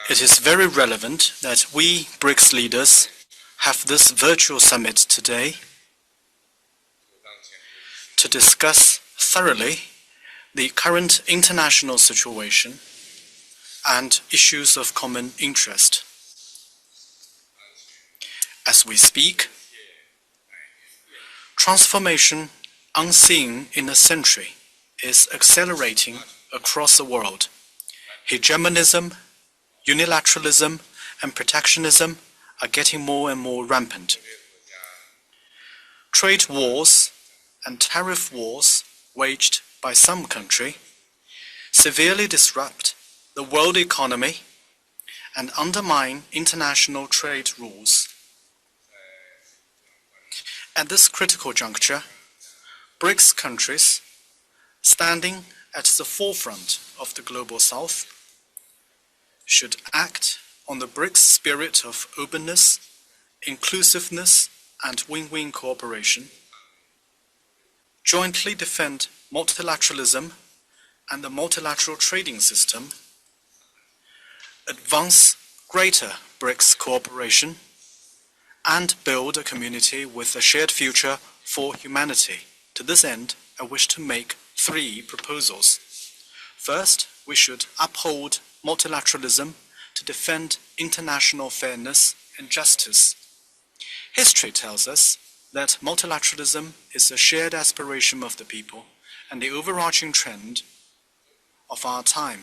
It is very relevant that we BRICS leaders have this virtual summit today to discuss thoroughly the current international situation and issues of common interest. As we speak, transformation unseen in a century is accelerating across the world. Hegemonism, unilateralism, and protectionism are getting more and more rampant. Trade wars and tariff wars waged by some countries severely disrupt the world economy and undermine international trade rules. At this critical juncture, BRICS countries, standing at the forefront of the Global South, should act on the BRICS spirit of openness, inclusiveness, and win-win cooperation, jointly defend multilateralism and the multilateral trading system, advance greater BRICS cooperation, and build a community with a shared future for humanity. To this end, I wish to make 3 proposals. First, we should uphold multilateralism to defend international fairness and justice. History tells us that multilateralism is a shared aspiration of the people and the overarching trend of our time.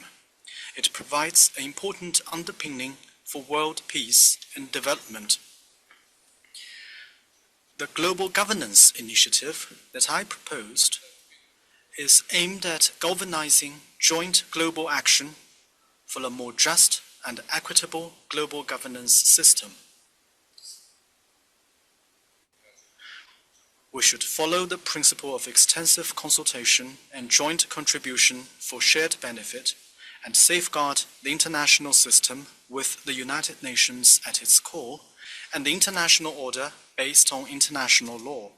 It provides an important underpinning for world peace and development. The Global Governance Initiative that I proposed is aimed at galvanizing joint global action for a more just and equitable global governance system. We should follow the principle of extensive consultation and joint contribution for shared benefit and safeguard the international system with the United Nations at its core and the international order based on international law,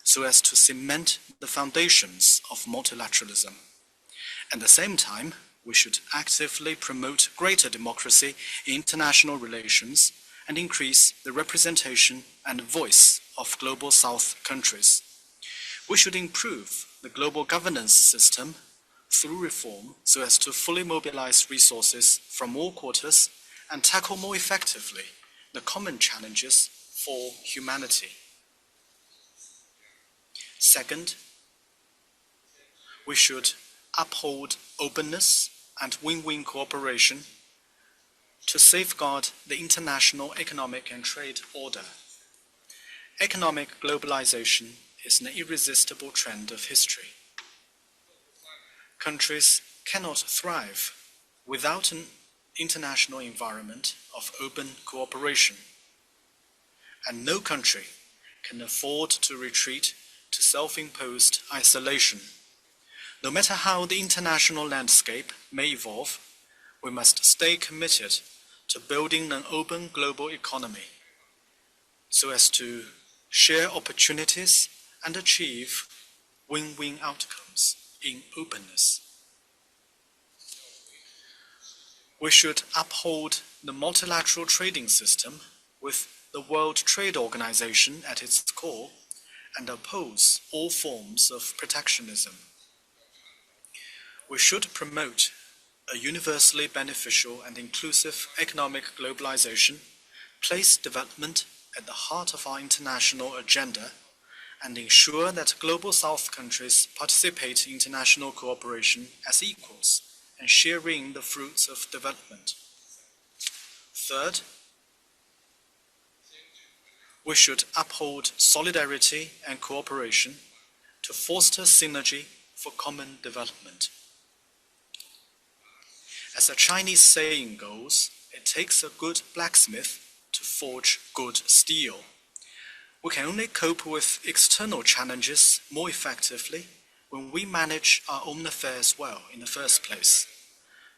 so as to cement the foundations of multilateralism. At the same time, we should actively promote greater democracy in international relations and increase the representation and voice of Global South countries. We should improve the global governance system through reform so as to fully mobilize resources from all quarters and tackle more effectively the common challenges for humanity. Second, we should uphold openness and win-win cooperation to safeguard the international economic and trade order. Economic globalization is an irresistible trend of history. Countries cannot thrive without an international environment of open cooperation, and no country can afford to retreat to self-imposed isolation. No matter how the international landscape may evolve, we must stay committed to building an open global economy so as to share opportunities and achieve win-win outcomes in openness. We should uphold the multilateral trading system with the World Trade Organization at its core and oppose all forms of protectionism. We should promote a universally beneficial and inclusive economic globalization, place development at the heart of our international agenda, and ensure that Global South countries participate in international cooperation as equals and sharing the fruits of development. Third, we should uphold solidarity and cooperation to foster synergy for common development. As a Chinese saying goes, it takes a good blacksmith to forge good steel. We can only cope with external challenges more effectively when we manage our own affairs well in the first place.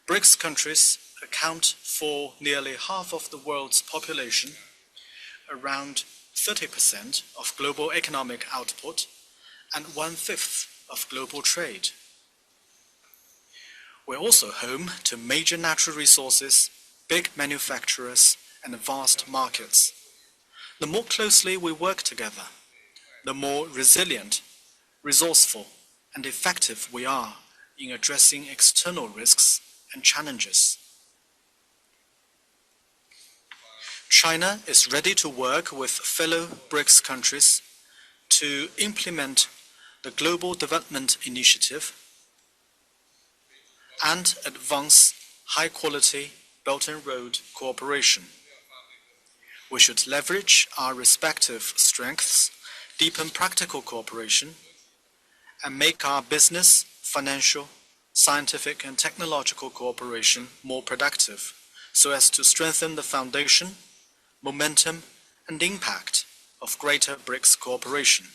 BRICS countries account for nearly half of the world's population, around 30% of global economic output, and 1/5 of global trade. We're also home to major natural resources big manufacturers, and vast markets. The more closely we work together, the more resilient, resourceful, and effective we are in addressing external risks and challenges. China is ready to work with fellow BRICS countries to implement the Global Development Initiative and advance high-quality Belt and Road cooperation. We should leverage our respective strengths, deepen practical cooperation, and make our business, financial, scientific, and technological cooperation more productive, so as to strengthen the foundation, momentum, and impact of greater BRICS cooperation,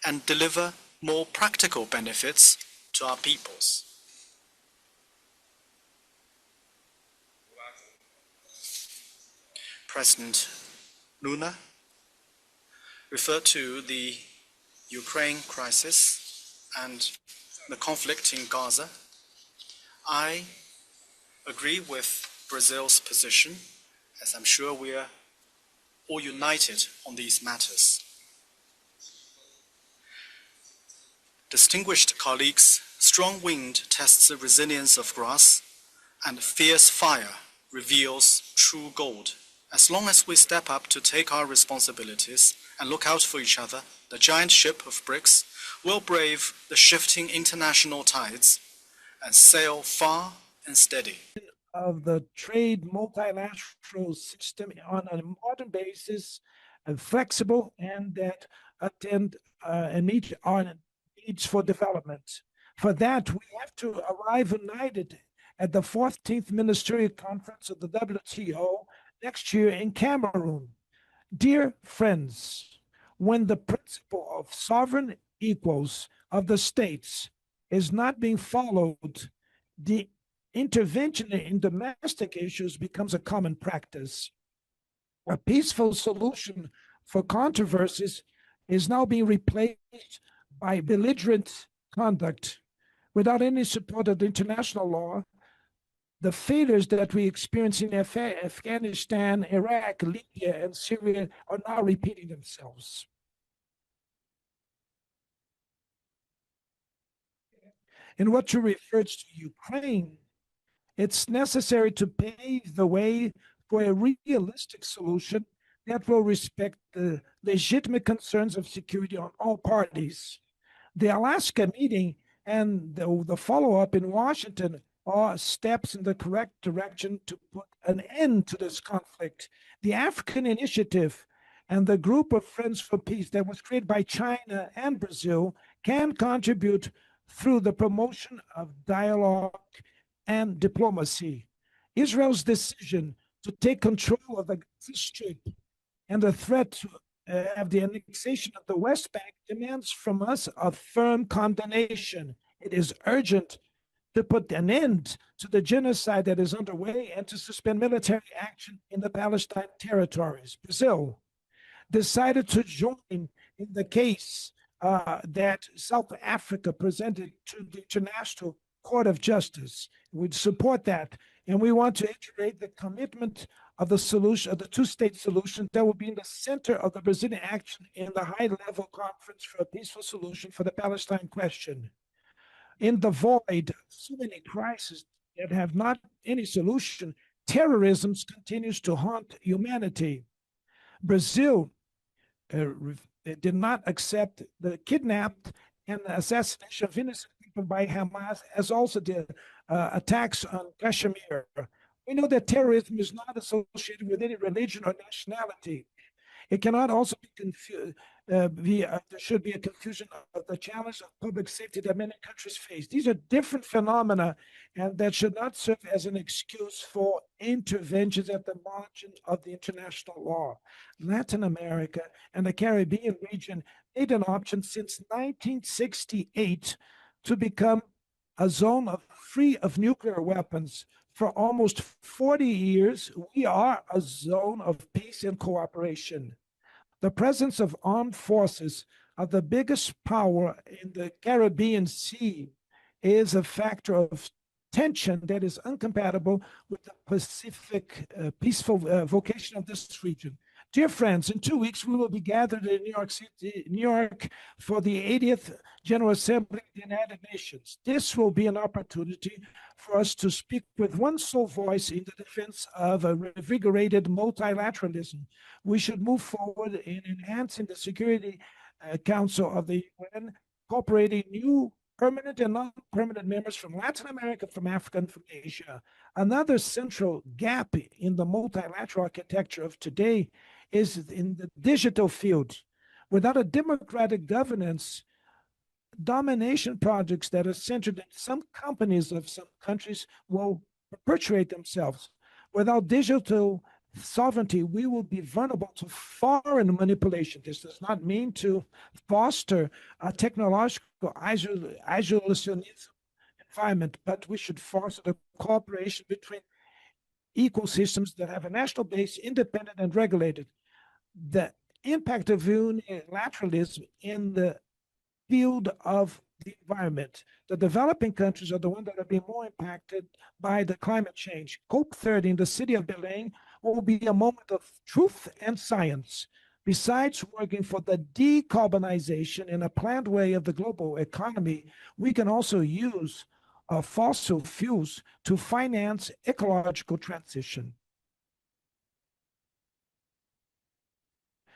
and deliver more practical benefits to our peoples. President Lula referred to the Ukraine crisis and the conflict in Gaza. I agree with Brazil's position, as I'm sure we are all united on these matters. Distinguished colleagues, strong wind tests the resilience of grass, and fierce fire reveals true gold. As long as we step up to take our responsibilities and look out for each other, the giant ship of BRICS will brave the shifting international tides and sail far and steady. Of the trade multilateral system on a modern basis, and flexible, and that attend and meet our needs for development. For that, we have to arrive united at the 14th Ministerial Conference of the WTO next year in Cameroon. Dear friends, when the principle of sovereign equals of the states is not being followed, the intervention in domestic issues becomes a common practice. A peaceful solution for controversies is now being replaced by belligerent conduct. Without any support of the international law, the failures that we experience in Afghanistan, Iraq, Libya, and Syria are now repeating themselves. In what you referred to Ukraine, it's necessary to pave the way for a realistic solution that will respect the legitimate concerns of security on all parties. The Alaska meeting and the follow-up in Washington are steps in the correct direction to put an end to this conflict. The African Initiative and the Group of Friends for Peace that was created by China and Brazil can contribute through the promotion of dialogue and diplomacy. Israel's decision to take control of the Gaza Strip and the threat to have the annexation of the West Bank demands from us a firm condemnation. It is urgent to put an end to the genocide that is underway and to suspend military action in the Palestine territories. Brazil decided to join in the case that South Africa presented to the International Court of Justice. We'd support that, and we want to iterate the commitment of the solution, of the two-state solution that will be in the center of the Brazilian action in the high-level conference for a peaceful solution for the Palestine question. In the void of so many crises that have not any solution, terrorism continues to haunt humanity. Brazil did not accept the kidnapped and assassination of innocent people by Hamas, as also the attacks on Kashmir. We know that terrorism is not associated with any religion or nationality. It cannot also be confused. There should be a confusion of the challenge of public safety that many countries face. These are different phenomena, and that should not serve as an excuse for interventions at the margin of the international law. Latin America and the Caribbean region made an option since 1968 to become a zone free of nuclear weapons. For almost 40 years, we are a zone of peace and cooperation. The presence of armed forces of the biggest power in the Caribbean Sea is a factor of tension that is incompatible with the Pacific peaceful vocation of this region. Dear friends, in 2 weeks, we will be gathered in New York City, New York, for the 80th General Assembly of the United Nations. This will be an opportunity for us to speak with one sole voice in the defense of a revigorated multilateralism. We should move forward in enhancing the Security Council of the UN, incorporating new permanent and non-permanent members from Latin America, from Africa, and from Asia. Another central gap in the multilateral architecture of today is in the digital field. Without a democratic governance, domination projects that are centered in some companies of some countries will perpetuate themselves. Without digital sovereignty, we will be vulnerable to foreign manipulation. This does not mean to foster a technological isolationism environment, but we should foster the cooperation between ecosystems that have a national base, independent and regulated. The impact of unilateralism in the field of the environment. The developing countries are the ones that are being more impacted by the climate change. COP30 in the city of Belém will be a moment of truth and science. Besides working for the decarbonization in a planned way of the global economy, we can also use fossil fuels to finance ecological transition.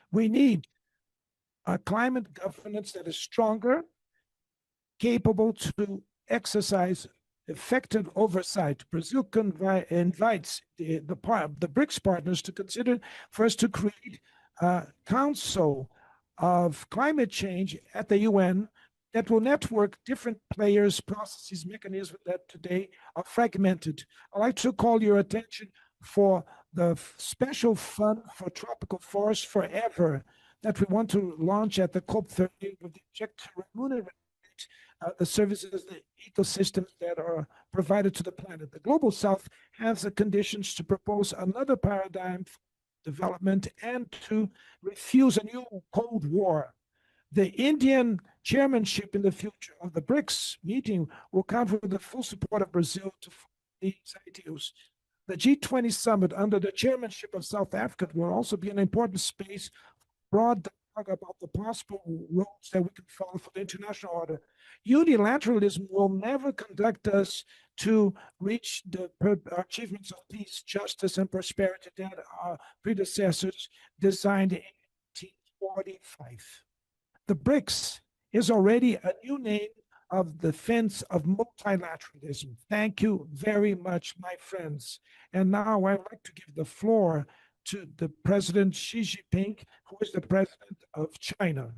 We need a climate governance that is stronger, capable to exercise effective oversight. Brazil invites the BRICS partners to consider first to create a council of climate change at the UN that will network different players, processes, mechanisms that today are fragmented. I'd like to call your attention for the special fund for tropical forests forever that we want to launch at the COP30 with the objective to remunerate the services, the ecosystems that are provided to the planet. The Global South has the conditions to propose another paradigm for development and to refuse a new Cold War. The Indian chairmanship in the future of the BRICS meeting will count with the full support of Brazil to these ideals. The G20 summit under the chairmanship of South Africa will also be an important space for broad dialogue about the possible roads that we can follow for the international order. Unilateralism will never conduct us to reach the achievements of peace, justice, and prosperity that our predecessors designed in 1845. The BRICS is already a new name of defense of multilateralism. Thank you very much, my friends. And now I'd like to give the floor to the President Xi Jinping, who is the President of China.